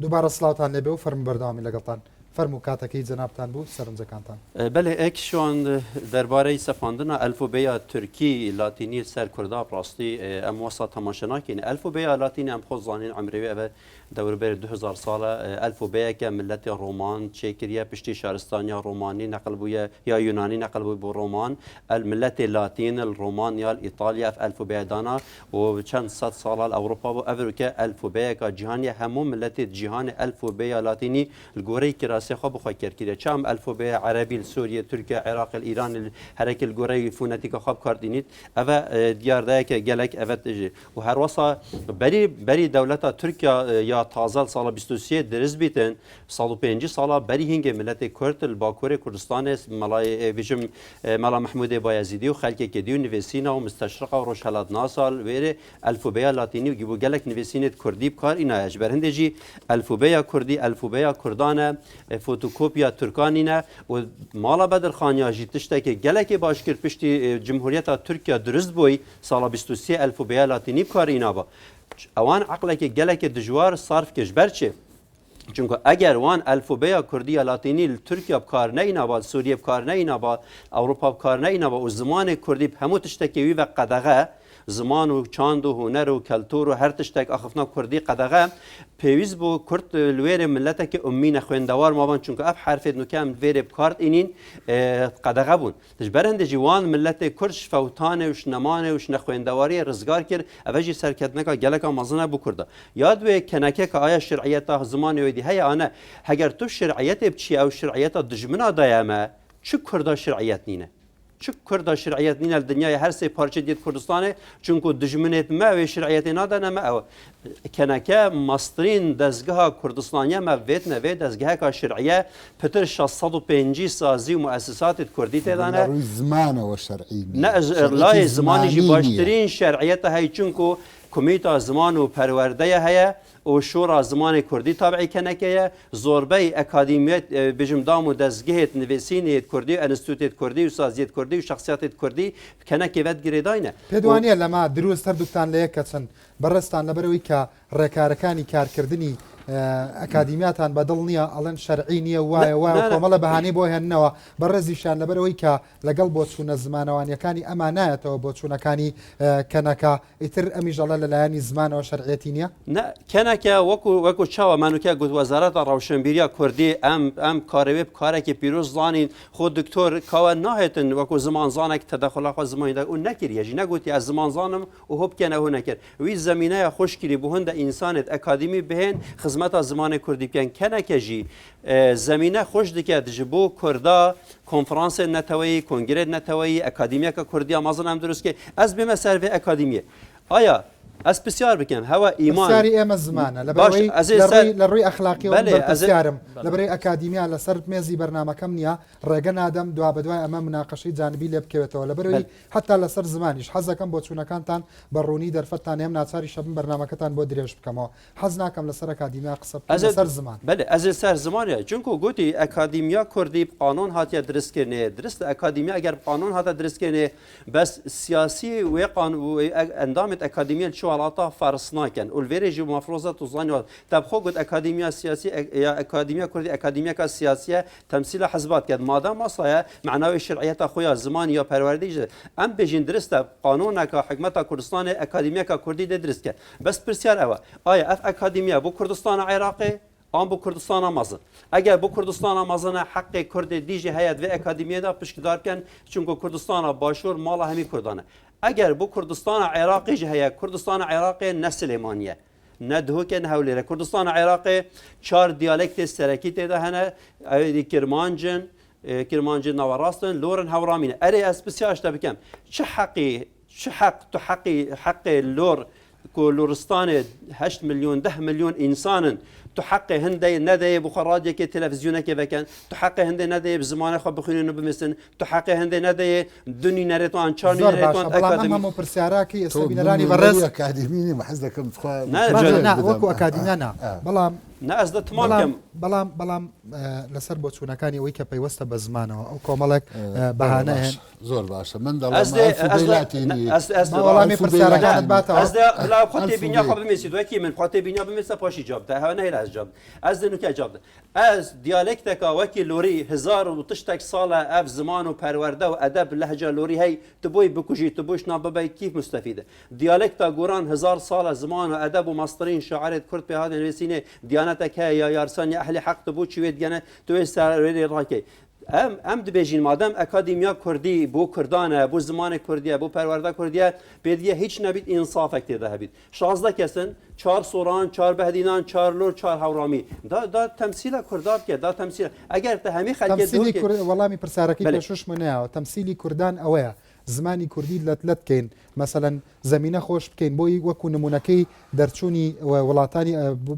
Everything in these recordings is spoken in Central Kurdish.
دووبارە سلااوان لێبێ و فەرم بەرداوامی لەگەڵتان فەرم و کاتەکەی جەنابتان بوو سەرنجەکانتان. بله اکشون درباره سفاندنا الفوبیا ترکی لاتینی سر کردا پراستی ام وسط تماشناکین الفوبیا لاتینی ام خود زانین عمری و دور بر 2000 ساله الفوبیا که ملت رومان چکریه پشتی شهرستانیا رومانی نقل بوده یا یونانی نقل بوده بو رومان الملت لاتین الرومان یا ایتالیا الفوبیا دانا و چند صد سال اروپا و امریکا الفوبیا که جهانی همون ملت جهان الفوبیا لاتینی الگوری کراسه خو بخوای کرده چم الفوبیا عربی سوریه ترکیه عراق ایران هرک الگوری فونتیک خواب کاردینیت اوا دیار ده که گلک اوت و هر وصا بری دولت ترکیه یا تازه سال 23 درز بیتن سال 5 سال بری هنگ ملت کرد الباکور کردستان ملای ویژم ملا محمود بایزیدی و خلک کدیو نویسینا و مستشرق و روشالات ناسال ویره الفوبیا لاتینی و گیبو گلک نویسینت کردی بکار اینا اجبر هندجی الفوبیا کردی الفوبیا کردانه فوتوکوپیا ترکانینه و مالا بدر خانیاجی تشته که گلک باشکر پشتی جمهوریت ترکیه درست بوی سال 23 الفوبیا لاتینی بکار اینا با اوان عقله که گلک دجوار صرف کش برچه چونکه اگر وان الفوبیا کردی لاتینی ترکیه بکار نه اینا با سوریه بکار نه اینا با اروپا بکار نه اینا با و زمان کردی همو تشتکی و قدغه زمان و چاند و هنر و کلتور و هر تشتک اخفنا کردی قدغه پیوز بو کرد لویر ملت که امین خوندوار مابان چونکه اف حرف نکم ویر بکارت اینین قدغه بون تجبرند جوان ملت کردش فوتانه وش نمانه وش نخوندواری رزگار کرد اوجی سرکتنکا گلک مازنه بو کرده یاد و کنکه که آیا شرعیت زمان ویدی هی آنه اگر تو شرعیت بچی او شرعیت دجمنا دایمه چه کرده شرعیت نینه چه کرد شرعیت نین الدنیای هر سه پارچه دید کردستانه چونکو دجمنت ما و شرعیت نادانه ما او کنکه ماسترین دزگاه کردستانیه ما ویت نوی دزگاه که شرعیه پتر 650 سازی و مؤسسات کردی تدانه روی زمان و شرعی نه لای زمانی جی باشترین شرعیت های چونکو کمیتا زمان و پرورده هیا و شورا زمان کردی تابعی کنکه زوربی اکادمیت بجم دام و دزگهت نویسینیت کردی و انستیتوت کردی و سازیت کردی و شخصیت کردی کنکه ود گریداینه پێدوانیە لەما دروست هەردووکتان لە یەک کەچن بەڕستان لەبەرەوەی کە ڕێکارەکانی کارکردنی ئەکادیمیاتان بەدڵ نییە ئەڵەن شەرعی نییە وایە کۆمەڵە بەهانەی بۆ هێننەوە بەڕێزیشان لەبەرەوەی کە لەگەڵ بۆ چوونە زمانەوانیەکانی ئەمان نایەتەوە بۆ چوونەکانی کەنەکە ئیتر ئەمیژەڵە لەلایەنی زمانەوە شەرعەتی نییە نه کنکه وەکو چاوە منوکە گوت وەزارەتە ڕەوشنبیریە کوردی ئەم کارەوێ کارێکی پیرۆز زانین خۆ دکتۆر کاوە ناهێتن وەکو زمان زانێک تەدەخڵاخوا زمانیدا و نەکردیەژی نەگوتی ئە زمان زانم و هۆ بکەنە هۆ نەکرد وی زمینەیە خۆشکری بۆ هەندە ئینسانێت ئەکادمی بهێن خزمەتە زمان کوردی بکەن کەنەکەژی زمینە خۆش دکات ji بۆ کوردا کنفرانس نەتەوەی کنگرێت نەتەوەی ئەکادمیەکە کوردیا مازن ئەم دروستکە ئەس بمە سەرێ ئەکادمیە ئایا ئەس پرسیار بکەم هەوە ئیمان سیاری ئێمە زمانە لە ڕووی ئەخلاقی پرسیارم لەبەرەوەی ئەکادیمیا لەسەر مێزی بەرنامەکەم نییە ڕێگە نادەم دوا بەدوای ئەمە مناقەشەی جانبی لێ بکەوێتەوە لەبەرەوەی حتا لەسەر زمانیش حەزەکەم بۆ چوونەکانتان بەڕوونی دەرفەتان هێم ناچاری شەبم بەرنامەکەتان بۆ درێژ بکەمەوە حەز ناکەم لەسەر ئەکادیمیا قسە لەسەر زمان بەێ ئەز سەر زمانە چونکو گوتی ئەکادیمیا کوردی قانون هاتیە درستکردنێ درست ئەکادیمیا ئەگەر قانون هاتە درستکردنێ بەس سیاسی وێ ئەندامێت ئەکادیمیە چوالاتە فارس ناکن اولویری مفروضات وزانی تبخو گفت اکادمیا سیاسی یا اکادمیا کردی اکادمیا کا سیاسیه تمثیل حزبات کرد مادام مصایا معنای شرعیت خویا زمان یا پروردگی ام بجین درست قانون کا حکمت کردستان اکادمیا کا کردی درست کرد بس پرسیار اوا آیا اف اکادمیا بو کردستان عراقی آن بو کردستان مازن اگر بو کردستان مازن حق کرد دیجی هیئت و اکادمیه دا پشتدار کن چونکو کردستان باشور مال همی کردانه اگر بو کردستان عراقی جهیا کردستان عراقی نسلمانیه ندهو که نهولیره کردستان عراقی 4 دیالکت سرکی تیده هنه کرمانجن نوراستن لورن هورامینه اری اس بسیارش بکم چه حق لور لورستان 8 میلیون 10 میلیون انسان تحقق هندي ندي بخراجك تلفزيونك بكن تحقق هندي ندي بزمان خو بخونين بمسن تحقق هندي ندي دني نريتوان چارني نريتوان اكاديمي هم برسياراكي استبينراني برز اكاديمي ما حزكم لا وكو اكاديميانا بلا نه ئەس دەتمام بەڵام لەسەر بۆ چوونەکانی ئەوەی کە پەیوەستە بە زمانەوە ئەو کۆمەڵێک بەهانەیە زۆر باشە من وەڵامی پرسیارەکانت باتەوە خۆتی بینیا خۆ بمێسی دوایکی من خۆتی بینیا بمێسە پاشی جابدا هەوە نەهێلا ئەس جاب ئەس دنوکە جابدا ئەس دیالێکتێکا وەکی لۆری هزار و تشتێک ساڵە ئەف زمان و پەروەردە و ئەدەب لەهجە لۆری هەی تو بۆی بکوژی تو بۆش نابەبەی کیف مستەفیدە دیالێکتا گۆران هزار ساڵە زمان و ئەدەب و ماسترین شاعرێت کورد پێ هاتن نوێسینێ دیانەتێک هەیە یا یارسانی ئەهلی حەق تو بۆ چوێت دیانە توێ سەرێ ڕاکەی ئەم دەبێژین مادەم ئەکادیمیا کوردی بۆ کوردانە بۆ زمانی کوردیە بۆ پەروەردە کوردیە پێدیە هیچ نەبیت ئینسافێک تێدا هەبیت 16 کەسن 4 سۆران 4 بەهدینان 4 لۆر 4 هاوڕامی دا تەمسیلە کوردار بکە دا تەمسیلە ئەگەر تە هەمی خەلکی وەڵامی پرسیارەکەی پێشوش منەیەوە تەمسیلی کوردان ئەوەیە زمانی کوردی لەت بکەین مەسەلەن زمینە خۆش بکەین بۆی وەکو نمونونەکەی دەرچوونی وڵاتانی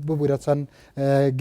ببوورە چەند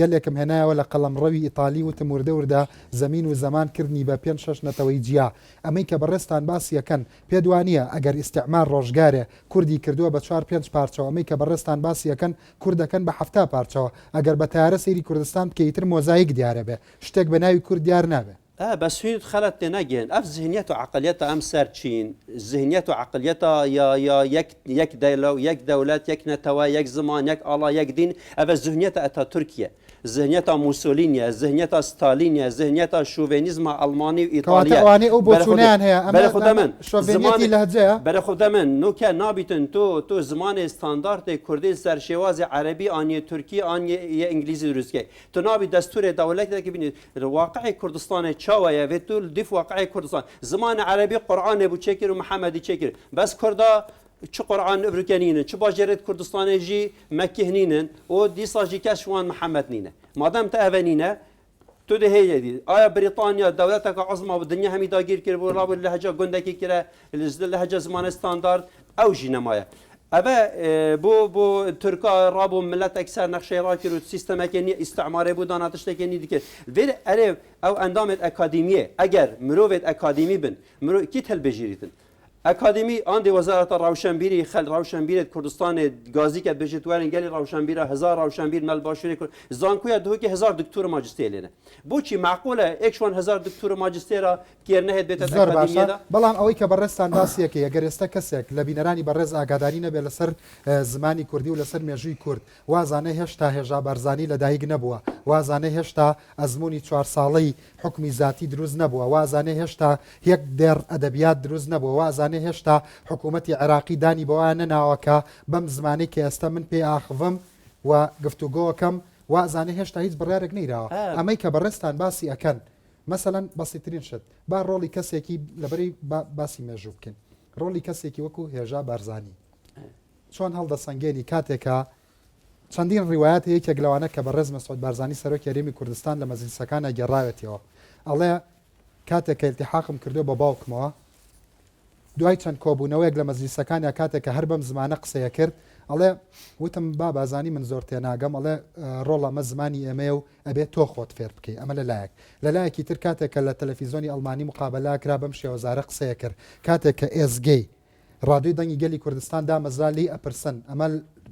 گەلێکم هێنایەوە لە قەڵەمڕەوی ئیتالی و تموردەوردا زمین و زەمان کردنی بە 5-6 نەتەوەی جیا ئەمەی کە بەڕێستان باسیەکەن پێ دوانیە ئەگەر ئیستعمار ڕۆژگارێ کوردی کردووە بە 4-5 پارچەوە ئەمەی کە بەڕێستان باسیەکەن کوردەکەن بە 7 پارچەوە ئەگەر بە تارە سەیری کوردستان بکەیتر مۆزاییک دیارە بێ شتێک بە ناوی کورد دیار نابێ بس سويد خلت تناجين اف ذهنيته وعقليته ام سرتشين ذهنيته وعقليته يا يك دولة يك دولات يك نتوا يك زمان يك الله يك دين اف ذهنيته اتا تركيا ذهنيته موسولينيا ذهنيته ستالينيا ذهنيته شوفينيزم الماني وايطاليا كواني او بوتشونان هي بل خدمن شوفينيتي لهجه بل خدمن نو كان نابتن تو زمان استاندارد كردي سرشواز عربي اني تركي اني انجليزي روسي تو نابي دستور دولت که ببینید واقع کردستان چاویه و تو دیف واقع کردستان زمان عربی قرآن ابو چکر و محمدی چکر بس کردا چه قرآن ابرکنینن چه باجرت کردستان جی مکه نینن و دیساجی کشوان محمد نینه مادام تأونینه تو ده هي دي آیا بريطانيا دولتك عظمى بالدنيا هم داگیر کرد ولا باللهجه گندکی کرد اللهجه زمان استاندارد او جنمايه أبا بو تركا رابو ملت أكثر نقشة راكر والسيستم كني استعماري بودان هاتشتكني ديك فير أريب أو أندامة أكاديمية أجر مروفة أكاديمي بن مرو كيت هالبجيرتن أكاديمي عندي وزارة روشنبيري خل روشنبيري كردستان غازي كات بجتوارن قال روشنبيري 1000 روشنبير مال باشوري زانكويا دوكي 1000 دكتور ماجستير لنا بوشي معقولة اكشوان 1000 دكتور ماجستير كيرنهت بيت الأكاديمية ده بلام أوي كبرستان داسيكي أجر استكسك لبينراني برز أقدارين بلسر زماني كردي ولسر ميجي كرد وازانه هشتا هجا برزاني لدايق نبوه وازانه هشتا أزموني 4 سالي حكمي ذاتي دروز نبوه وازانه هشتا هيك دير أدبيات دروز نبوه وازانه هشتا حكومتي عراقي داني بوانا ناوكا بم زماني كي استمن بي آخفم وقفتوغو كم وازانه هشتا هيز برارك نيرا أميكا برستان باسي أكن مثلا بسيطرين شد با رولي كسيكي لبري باسي مجوب كن رولي كسيكي وكو هجا بارزاني شون هەڵدە سەنگێنی کاتێکە چەندین ڕیوایەت هەیە گەلەوانە کە بە ڕێز مەسعود بارزانی سەرۆکی هەرێمی کوردستان لە مەجلیسەکانە گێڕاوێتەوە ئەڵێ کاتێک کە ئیلتیحاقم کردو بە باوکمەوە دوای چەند کۆبوونەوەیەک لە مەجلیسەکانە کاتێک کە هەر بەم زمانە قسەیە کرد ئەڵێ وتم با بازانی من زۆر تێناگەم ئەڵێ ڕۆڵ ئەمە زمانی ئێمە و ئەبێت تۆ خۆت فێر بکەی ئەمە لەلایەک لەلایەکی تر کاتێک کە لە تەلەڤیزۆنی ئەڵمانی مقابلە کرا بەم شێوەزارە قسەیە کرد کاتێک کە ئێزگەی ڕادیۆی دەنگی گەلی کوردستان دامەزرا لی ئەپرسن ئەمە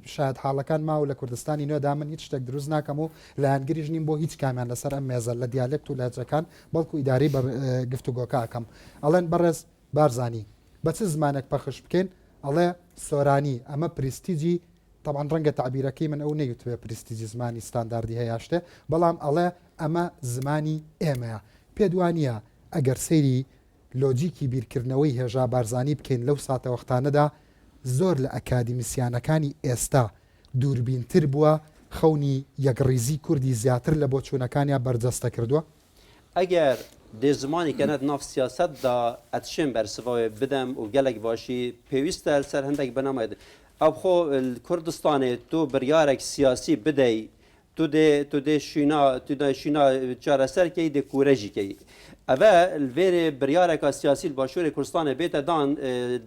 شاید حاڵەکان ماوە لە کوردستانی نوێدا من هیچ شتێک دروست ناکەم و لایەنگریش نیم بۆ هیچ کامیان لەسەر ئەم مێزە لە دیالێکت و لهجەکان بەڵکو ئیداری گفتوگۆکە ئەکەم ئەڵێن بەڕێز بارزانی بە چ زمانێک پەخش بکەین ئەڵێ سۆرانی ئەمە پریستیجی طبعا ڕەنگە تعبیرەکەی من ئەو نەیوتوێ پریستیجی زمانی ستانداردی هەیەشتێ بەڵام ئەڵێ ئەمە زمانی ئێمەیە پێدوانیە ئەگەر سەیری لۆجیکی بیرکردنەوەی هێژا بارزانی بکەین لەو ساتە وەختانەدا زۆر لە ئەکادیمیسیانەکانی ئێستا دووربینتر بووە خەونی یەکڕیزی کوردی زیاتر لە بۆچوونەکانیان بەرجەستە کردووە ئەگەر دێ زمانی کەنەت ناف سیاسەتدا ئەتشێن بەرسەوەی بدەم و گەلێک باشی پێویستە سەر هەندێک بەنامێت ئەو خۆ کوردستانێت تۆ بڕیارێک سیاسی بدەی تو دێ شینا چارەسەرکەی دێ کوورەژیکەی اوه الویر بریارک سیاسی باشور کردستان بیت دان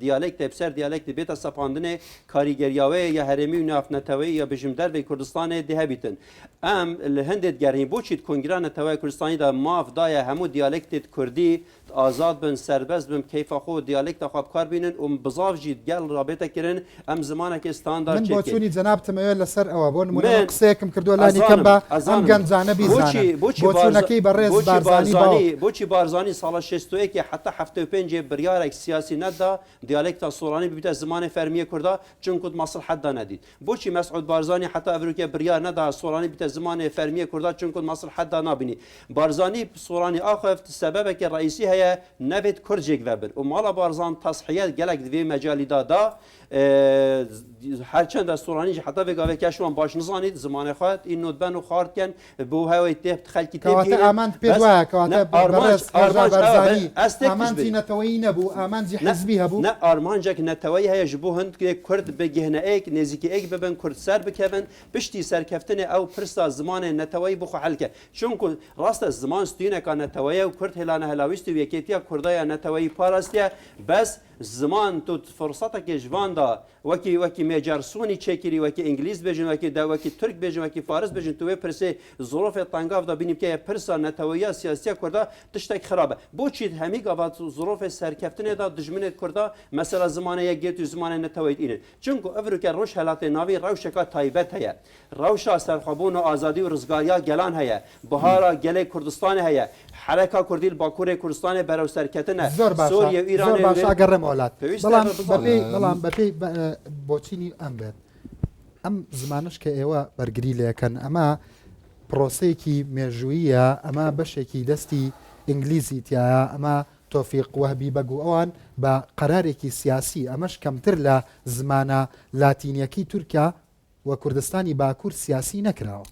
دیالکت بسر دیالکت بیت سپاندنه کاریگریاوی یا هرمی و نافنتوی یا بجم در به کردستان ده بیتن ام الهندت گرهی بوچید کنگران نتوی کردستانی دا ماف دای همو دیالکت کردی آزاد بن سربست بن کیف خو دیالکت خواب کار بینن و بزاف جید گل رابطه کرن ام زمانه که استاندارد من چه بۆچوونی جەناب تەمەوێت لەسەر ئەوە بۆ نمونە قسەیەکم کردووە لانی کەم بە ئەم گەنجانە بیزانن بۆچوونەکەی بەڕێز بارزانی باو بوچی بارزانی سال 61 حتی 75 بریارک سیاسی ندا دیالکت سورانی ببیت زمان فرمی کردا چون کد مصلحت دا ندید بوچی مسعود بارزانی حتی افریقیا بریار ندا سورانی بیت زمان فرمی کردا چون کد مصلحت دا نبینی بارزانی سورانی آخفت سبب که رئیسی هيا نبت كرجك وبر ومالا بارزان تصحيات جلك في مجال دادا هر چند دستورانی حتی به گاوه کشوان باش نزانید زمان خواهد این ندبن و خارد کن به هوای تیب خلکی تیب کواته آمند پیدوه کواته برس برزانی آمند نتویی نبو آمند حزبی هبو نه آرمانجا که نتویی هیا جبو هند که کرد بگهنه ایک نزیکی ایک ببن کرد سر بکبن بشتی سرکفتن او پرستا زمان نتویی بخو حل که چون که راست زمان ستینه که نتویی و کرد هلانه هلاویستی و یکیتیا کردای نتویی پاراستیا بس زمان تو فرصتك جوان دا وكي مجرسوني تشكري وكي انجليز بجن وكي دا وكي ترك بجن وكي فارس بجن تو برسي ظروف طنقاف دا بيني بكي برسا نتويا سياسيه كردا تشتك خرابه بوچيد همي قبات ظروف سركفتنه دا دجمنه كردا مثلا زمانه يجيت زمانه نتويت اینه چونكو افريقيا روش حالات ناوي روشكا تايبت هيا روشا سرخبون آزادي و رزگاريا گلان هيا بهارا گله كردستان هيا حركه كردي باكور كردستان برو سركتنه سوريا و ايران زور باشا اگرم اولاد بلام بپی بۆچینی ئەم بێت ئەم زمانش کە ئێوە بەرگری لەکەن ئەمە پرۆسەیەکی مێژوویە ئەمە بەشێکی دەستی ئینگلیزی تایە ئەمە تۆفیق وهبی بەگو ئەوان بە قەرارێکی سیاسی ئەمەش کەمتر لە زمانە لاتینیەکەی تورکیا و کوردستانی باکوور سیاسی نەکراوە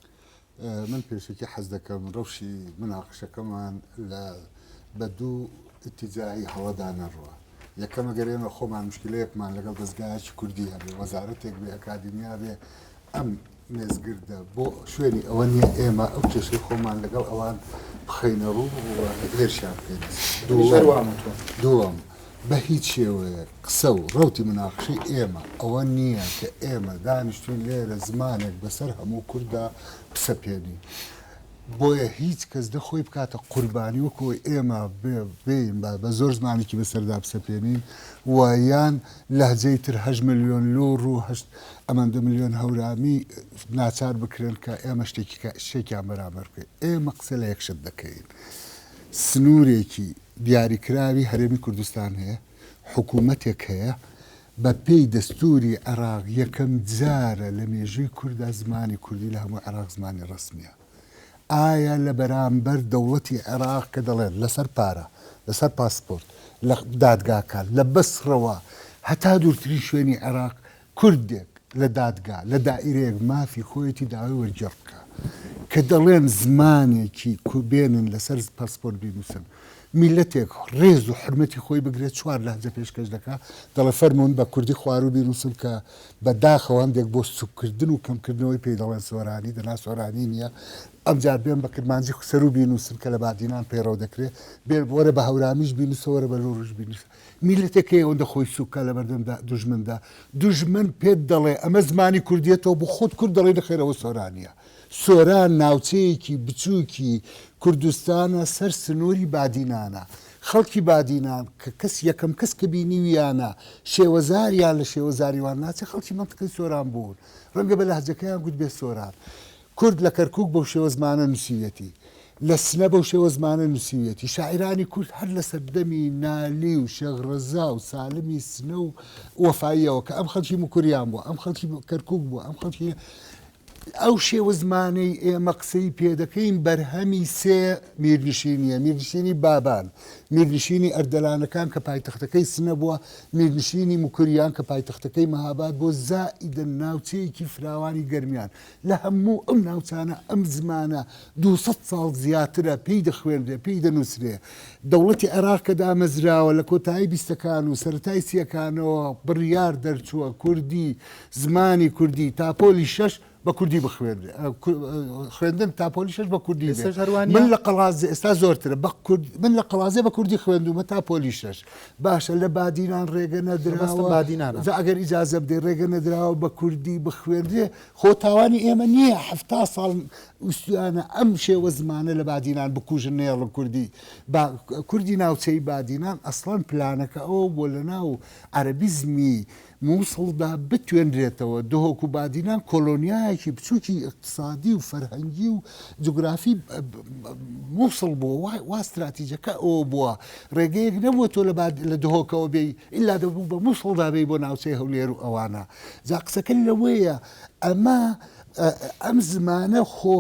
من پێشێکی حەز دەکەم ڕەوشی مناقشەکەمان لە بە دوو اتجاهی هەڵەدا نەڕوە یەکەمە گەرێمە خۆمان مشکلەیەکمان لەگەڵ دەستگایکی کوردی هەبێ وەزارەتێک بێ ئەکادیمیا بێ ئەم مێزگردە بۆ شوێنی ئەوە نییە ئێمە ئەو کێشەی خۆمان لەگەڵ ئەوان بخەینە ڕوو هێرشیان بکەین دووەم بە هیچ شێوەیە قسە و ڕەوتی مناقشەی ئێمە ئەوە نییە کە ئێمە دانیشتوین لێرە زمانێک بەسەر هەموو کووردا پسەپێنی بۆیە هیچ کەس دەخۆی بکاتە قوربانی وەکەوەی ئێمە بێین بە زۆر زمانێکی بەسەردا بسەپێنین و یان لەهجەی تر 8 ملیۆن لۆڕ و ئەمەندە ملیۆن هەورامی ناچار بکرێن کە ئێمە شتێکیان بەرامبەر بکەین ئێمە قسە لە یەکشت دەکەین سنوورێکی دیاریکراوی هەرێمی کوردستان هەیە حکوومەتێک هەیە بە پێی دەستوری عێراق یەکەم جارە لە مێژووی کووردا زمانی کوردی لە هەموو عێراق زمانی ڕسمیە ئایا لە بەرامبەر دەوڵەتی عێراق کە دەڵێن لەسەر پارە لەسەر پاسپۆرت لە دادگاکان لە بەسڕەوە هەتا دوورتری شوێنی عێراق کوردێک لە دادگا لە دائیرەیەک مافی خۆیەتی داوای وەرجێ بکە کە دەڵێن زمانێکی بێنن لەسەر پاسپۆرت بینووسن میلەتێک ڕێز و حرمەتی خۆی بگرێت 4 لەهجە پێشکەش دەکات دەڵێ فەرمونون بە کوردی خوارو بینووسن کە بەداخەوە هەندێک بۆ سوکردن و کەمکردنەوەی پێی دەڵێن سۆرانی دەنا سۆرانی نییە ئەمجار بێن بە کرمانجی سەر و بینووسن کە لە بادینان پێڕەو دەکرێت بێ وەرە بە هەورامیش بینوسەوەرە بە لۆڕژ بینووسە میلەتێکی ئەوەندە خۆی سوکە لە بەردەمدا دوژمندا دوژمن پێت دەڵێ ئەمە زمانی کوردیەتەوە بۆ خۆت کورد دەڵێ دەخێرەوە سۆرانیە سۆران ناوچەیەکی بچووکی کوردستانە سەر سنووری بادینانە خەڵکی بادینان کە کەس یەکەم کەس کە بینیویانە شێوەزاریان لە شێوەزاریوان ناچێت خەڵکی مەنتقەی سۆران بوون ڕەنگە بە لەهجەکەیان گوت بێ سۆران کورد لە کەرکووک بەو شێوە زمانە نووسیوێتی لە سنە بەو شێوە زمانە نووسیوێتی شاعرانی کورد هەر لە سەردەمی نالی و شێغڕەزا و سالمی سنە و وەفاییەوە کە ئەم خەڵکی موکوریان بووە ئەم خەڵکی کەرکووک بووە ئەم خەڵکی ئەو شێوە زمانەی ئێمە قسەی پێ دەکەین بەرهەمی سێ میرنشینیە میرنشینی بابان میرنشینی ئەردەلانەکان کە پایتەختەکەی سنە بووە میرنشینی موکوریان کە پایتەختەکەی مەهاباد بۆ زائیدە ناوچەیەکی فراوانی گەرمیان لە هەموو ئەم ناوچانە ئەم زمانە 200 ساڵ زیاترە پێی دەخوێنرێ پێی دەنووسرێ دەوڵەتی عێراق کە دامەزراوە لە کۆتایی بیستەکان و سەرەتای سیەکانەوە بڕیار دەرچووە کوردی زمانی کوردی تاپۆلی 6 بە کوردی بخوێنێ خوێندن تا پۆلیشش بە کوردی ئێستاش هەروانە؟ من لە قەڵازێ ئێستا زۆرترە من لە قەڵازێ بە کوردی خوێندومە تا پۆلیشش باشە لە بادینان ڕێگە نەدراوە بادینانە. ئەگەر ئیجازە بدەی ڕێگە نەدراوە بە کوردی بخوێندرێ خۆ تاوانی ئێمە نییە هەفتا ساڵ وستیانە ئەم شێوە زمانە لە بادینان بکوژن نێڵ کوردی کوردی ناوچەی بادینان ئەسڵەن پلانەکە ئەوە بۆ لە ناو عەرەبیزمی مووسڵدا بتوێنرێتەوە دهۆک و بادینان کۆلۆنیایەکی بچووکی اقتصادی و فەرهەنگی و جوگرافی مووسڵ بووە وا استراتیجەکە ئەوە بووە ڕێگەیەک نەبووە تۆ لە دهۆکەوە بێ ئللا دەبوو بە مووسڵدا بێ بۆ ناوچەی هەولێر و ئەوانە جا قسەکە لەوەیە ئەمە ئەم زمانە خۆ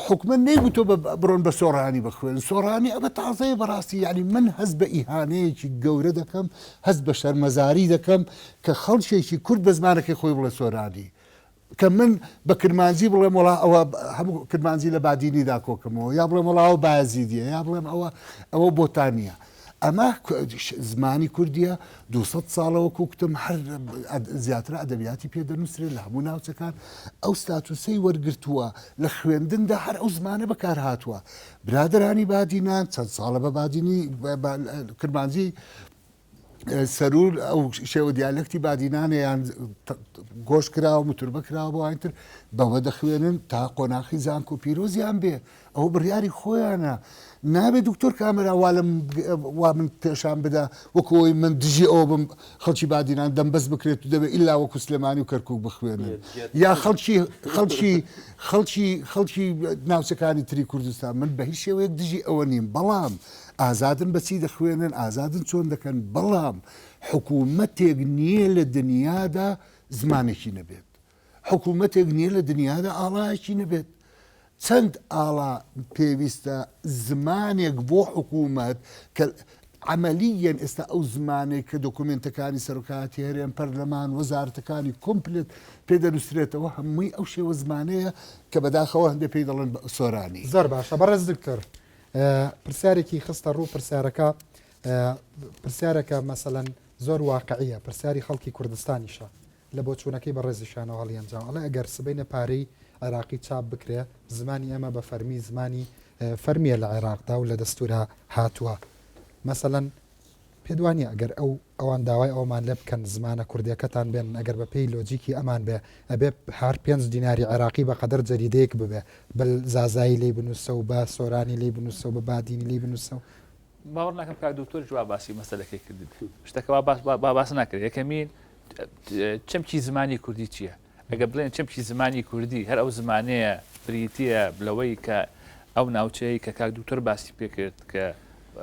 حکومە نەیگوتۆ بڕۆن بە سۆڕانی بخوێن سۆڕانی ئەمە تازەیە بەڕاستی یعنی من هەست بە ئیهانەیەکی گەورە دەکەم هەست بە شەرمەزاری دەکەم کە خەڵکێکی کورد بە زمانەکەی خۆی بڵێ سۆرانی کە من بە کرمانجی بڵێم وڵا ئەوە هەموو کرمانجی لە بادینیدا کۆکەمەوە یا بڵێم وڵاوە بازیدیە یا بڵێم ئەوە بۆتانیە ئەمە زمانی کوردیە 200 ساڵەوە کوکتم هەر زیاتر ئەدەبیاتی پێدەنووسرێت لە هەموو ناوچەکان ئەو ستاتوسەی وەرگرتووە لە خوێندندا هەر ئەو زمانە بەکار هاتووە برادرانی بادینان چەند ساڵە بە بادینی کرمانجی سەرور ئەو شێوە دیالکتی بادینانەیان گۆش کراوە متوربە کراوە بۆ ئاینتر بەوە دەخوێنن تا قۆناخی زانک و پیرۆزیان بێ ئەو بڕیاری خۆیانە نابێت دکتۆر کامەرا وا من پێشان بدا وەکەوەی من دژی ئەوە بم خەڵکی بادینان دەمبەست بکرێت و دەبێت ئیلا وەکو سلێمانی و کەرکووک بخوێنن یا خەڵکی ناوچەکانی تری کوردستان من بە هیچ شێوەیەک دژی ئەوە نیم بەڵام ئازادن بەچی دەخوێنن ئازادن چۆن دەکەن بەڵام حکوومەتێک نییە لە دنیادا زمانێکی نەبێت حکوومەتێک نییە لە دنیادا ئاڵایەکی نەبێت چەند ئاڵا پێویستە زمانێک بۆ حکوومەت کە عملیەن ئێستا ئەو زمانێک کە دۆکومنتەکانی سەرۆکاتی هەرێم پەرلەمان وەزارەتەکانی کۆمپلێت پێدەنووسرێتەوە هەمووی ئەو شێوە زمانەیە کە بەداخەوە هەندێک پێی دەڵێن سۆرانی زۆر باشە بەڕێز دکتۆر پرسیارێکی خستە ڕوو پرسیارەکە مەسەلەن زۆر واقعیە پرسیاری خەڵکی کوردستانیشە لە بۆ چوونەکەی بە ڕێزیشانەوە هەڵیانجام ئەڵێ ئەگەر سبەینە پارەی عێراقی چاپ بکرێ زمانی ئەمە بە فەرمی زمانی فەرمیە لە عێراقدا و لە دەستورە هاتووە مەسەلەن پێدوانە ئەگەر ئەوان داوای ئەومان لێ بکەن زمانە کوردیەکەتان بێن ئەگەر بە پێی لۆجیکی ئەمان بێ ئەبێ هەر 5 دیناری عێراقی بە قەدەر جەریدەیەک ببێ بە زازایی لێی بنووسە و بە سۆرانی لێی بنووسە و بە بادینی لێی بنووسە باوەڕ ناکەم کاک دکتۆر جواب باسی مەسەلەکەی کردن شتەکە باس ناکرێت یەکەمین چەمکی زمانی کوردی چییە ئەگە بڵێن چەمکی زمانی کوردی هەر ئەو زمانەیە بریتە بلەوەی کە ئەو ناوچەیە کە کاک دکتۆر باسی پێکرد کە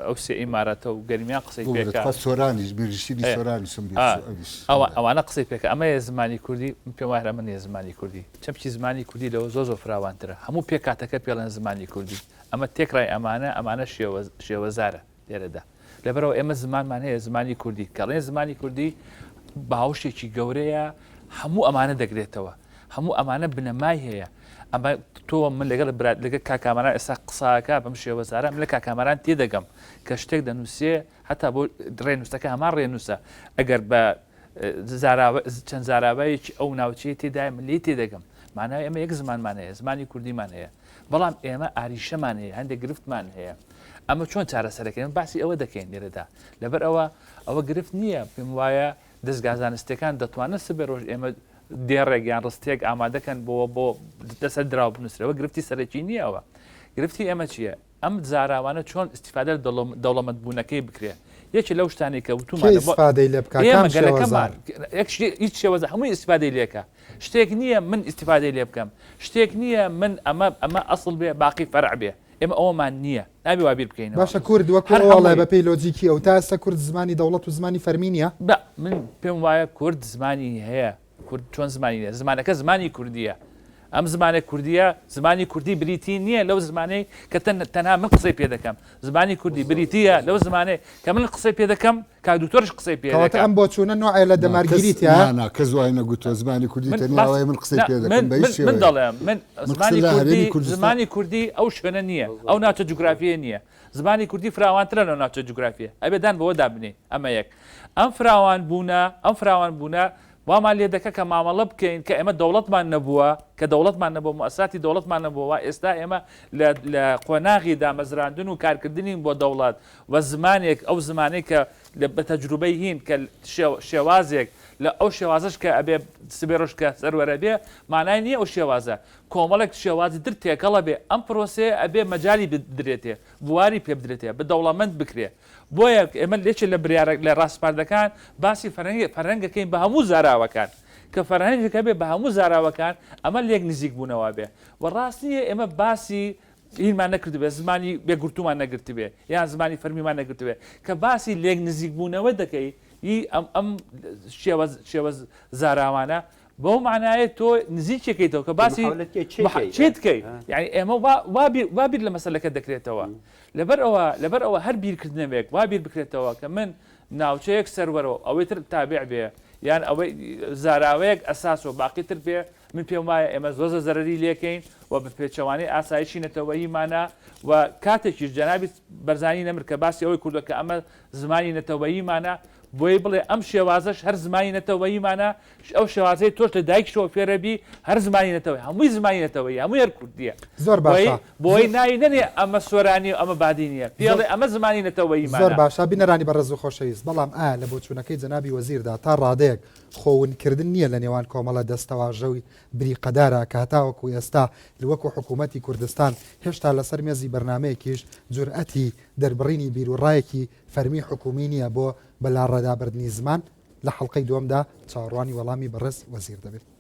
ئەو سێ ئیمارەتە و گەرمیان قسەی پێکات سۆرانیش بیرشتنی سۆرانی ئەوانە قسەی پێکە ئەمە زمانی کوردی پێم وایە من زمانی کوردی چەمکی زمانی کوردی لەوە زۆ فراوانترە هەموو پێکاتەکە پێڵێن زمانی کوردی ئەمە تێکڕای ئەمانە شێوەزارە لێرەدا لەبەرەوە ئێمە زمانمان هەیە زمانی کوردی کەڵێن زمانی کوردی باوشێکی گەورەیە هەموو ئەمانە دەگرێتەوە هەموو ئەمانە بنەمای هەیە ئەمە تۆ من لەگەڵ کاکامەران ئێستا قساکە بەم شێوەزارە من لە کاکامەران تێدەگەم کە شتێک دەنووسێ هەتا بۆ ڕێنووسەکە هەمان ڕێنووسە ئەگەر بە چەند زاراوایەکی ئەو ناوچەیە تێدای من لێ تێدەگەم ماناوی ئەمە یەک زمانمان هەیە زمانی کوردیمان هەیە بەڵام ئێمە ئاریشەمان هەیە هەندێک گرفتمان هەیە ئەمە چۆن چارەسەرەکەین باسی ئەوە دەکەین لێرەدا لەبەر ئەوە گرفت نییە پێم وایە دەستگا زانستیەکان دەتوانن سبێ ڕۆژ ئێمە دێڕێکیان ڕستێک ئامادەکەن بۆ دەسەر دراو بنووسرەوە گرفتی سەرەکی نییە ئەوە گرفتی ئەمە چییە ئەم زاراوانە چۆن استیفادە دەوڵەمەند بوونەکەی بکرێ یەکی لەو شتانی کە وتومانگەلەکەمان هیچ شێوەزە هەمووی استیفادەی لێکە شتێک نییە من استیفادەی لێ بکەم شتێک نییە من ئەمە ئەسڵ بێ باقی فەرع بێ ئێمە ئەوەمان نییە نابێ وابیر بکەین باشە کورد وەکوڵای بە پێی لۆجیکی ئەو تا ئێستا کورد زمانی دەوڵەت و زمانی فەرمینیە من پێم وایە کورد زمانی هەیە کورد چۆن زمانی هەیە زمانەکە زمانی کوردیە ئەم زمانە کوردیە زمانی کوردی بریتی نییە لەو زمانەی کە تەنها من قسەی پێ دەکەم زمانی کوردی بریتیە لەو زمانەی کە من قسەی پێ دەکەم کاک دکتۆرش قسەی پێ دەکەم ئەم بۆ چوونە نوعە لە دەمارگیریتە کە زوای نەگوتۆ زمانی کوردی تەنیاوای من قسەی پێ دەکەم من دەڵێم من زمانی کوردی ئەو شوێنە نییە ئەو ناوچە جوگرافیە نییە زمانی کوردی فراوانترە لەو ناوچە جوگرافیە ئەبێدان بەوە دابنێ ئەمە یەک ئەم فراوان بوونە وامان لێ دەکە کە مامەڵە بکەین کە ئێمە دەوڵەتمان نەبووە کە دەوڵەتمان نەبووە مؤسساتی دەوڵەتمان نەبووە ئێستا ئێمە لە قۆناغی دامەزراندن و کارکردنی بۆ دەوڵات و زمانێک ئەو زمانەی کە بە تەجروبەی هین کە شێوازێک لە ئەو شێوازش کە ئەبێ سبێڕۆژ کە سەروەرە بێ مانای نییە ئەو شێوازە کۆمەڵێک شێوازی در تێکەڵە بێ ئەم پرۆسێ ئەبێ مەجای بدرێتێ بواری پێ بدرێتێ بە دەوڵەمەند بکرێ بۆیە ئێمە لێچێ لە بریارێک لە ڕاستپاردەکان باسی فەرهەنگەکەین بە هەموو زاراوەکان کە فەرهەنگەکە بێ بە هەموو زاراوەکان ئەمە لێک نزیک بوونەوە بێ و ڕاستیە ئێمە باسی هینمان نەکرد بێ زمانی بێگورتومان نەگرت بێ یان زمانی فەرمیمان نەگرت بێ کە باسی لێک نزیک بوونەوە دەکەی ئەم شێوە زاراوانە بەو معنایە تۆ نزیکێکیتەوە کە باسی چێت بکەیت یعنی ئێمە وابیر لە مەسەلەکە دەکرێتەوە لەبەر ئەوە هەر بیرکردنەوێک وابیر بکرێتەوە کە من ناوچەیەک سەروەرەوە ئەوەی تر تابع بێ یان ئەوەی زاراوەیەک ئەساس و باقیتر بێ من پێم وایە ئێمە زۆزە زەرری لێکەین و بە پێچەوانی ئاسایشی نەتەوەییمانە و کاتێکیش جەنابی بەرزانی نەمر کە باسی ئەوەی کوردەکە ئەمە زمانی نەتەوەییمانە بۆی بڵێ ئەم شێوازش هەر زمانی نەتەوەییمانە ئەو شێوازەی تۆش لە دایکشەوە فێرەبی هەر زمانی نەتەوەی هەمووی زمانی نەتەوەی هەمووی هەر کوردیە زۆر باشە بۆی ناوی نەنێ ئەمە سۆرانی و ئەمە بادی نییە پێڵێ ئەمە زمانی نەتەوەییمانە زۆر باشە بینەرانی بەڕێز و خۆشەویست بەڵام لە بۆچوونەکەی جەنابی وەزیردا تا ڕادەیەک خۆونکردن نییە لە نێوان کۆمەڵە دەستەواژەوی بریقەدارە کە هەتاوەکو ئێستا وەکو حکوومەتی کوردستان هێشتا لەسەر مێزی بەرنمەیەکیش جورئەتی دەربڕینی بیرروڕایەکی فەرمی حکومی نییە بۆ بەلا ڕێدابردنی زمان لە حەڵقەی دووەمدا چاوەڕوانی وەڵامی بەڕێز وەزیر دەبێت.